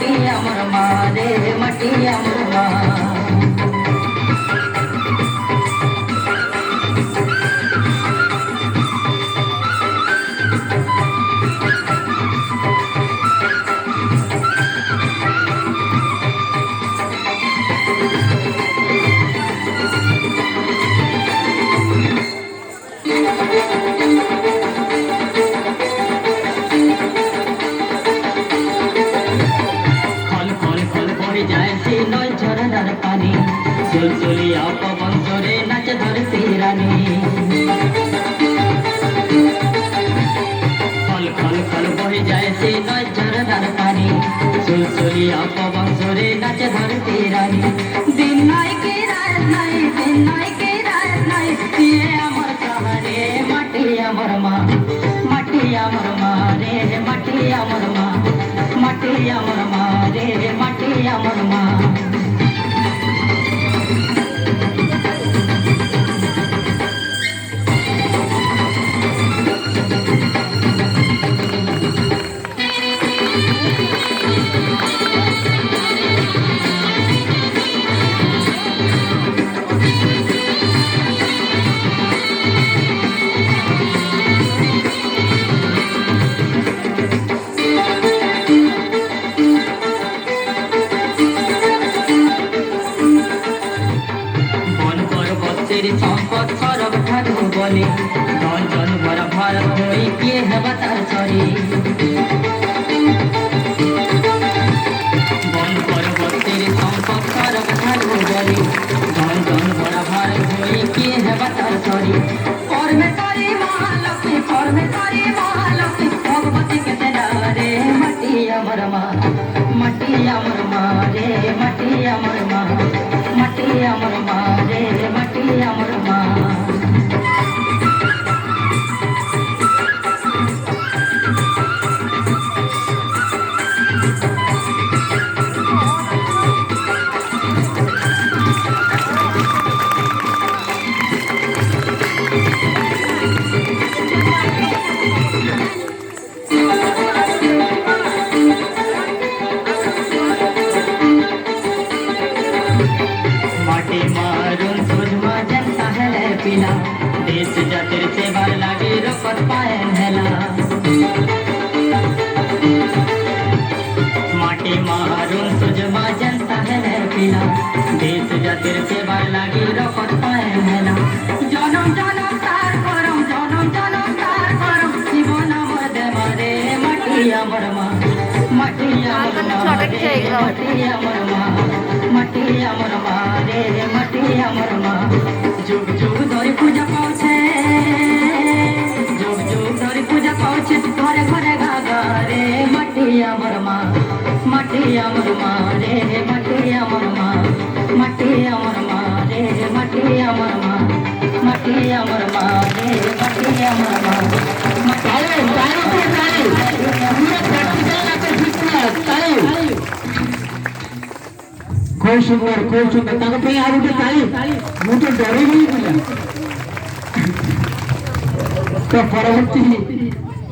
মাটি আমার মা রে মাটি আমার মা पानी सुलसुलिया पवन जोरे नाच धरती रानी खल खल खल बह जाए से नय झरनार पानी सुलसुलिया पवन जोरे नाच धरती रानी दिन नाई के रात नाई दिन नाई के रात नाई ये अमर कहरे माटी अमर माँ माटी अमर माँ रे माटी अमर माँ माटी अमर माँ रे माटी अमर माँ সম্পদ সরব ঠাকুর বলে ধন জন ভরা ভারত হই কে হেবা তার ছড়ি বন পর্বতের সম্পদ সরব ঠাকুর বলে ধন জন ভরা ভারত হই কে হেবা তার ছড়ি কর্মে করে মহালক্ষ্মী ভগবতী কেতে রে মাটি আমার মা মাটি আমার মা রে মাটি আমার মা মাটি আমার মা রে মাটি আমার মা देश जातिर सेवार लागे रपत पायन हेला माटी मारून सुजमा जनता है पिला देश जातिर सेवार लागे रपत पायन हेला जनम जनम तार करम जीवन अमर दे मारे माटी अमर मा माटी अमर मा माटी अमर मा माटी अमर मा रे माटी अमर मा जुग जुग धरी पूजा पाछे जुग जुग धरी पूजा पाछे घरे घरे गागा रे माटी अमर मा माटी अमर मा रे माटी अमर मा माटी अमर मा रे माटी अमर मा माटी अमर मा रे माटी अमर मा खूब सुंदर ताको पे आरो के ताली मु तो डरे गई तो परवर्ती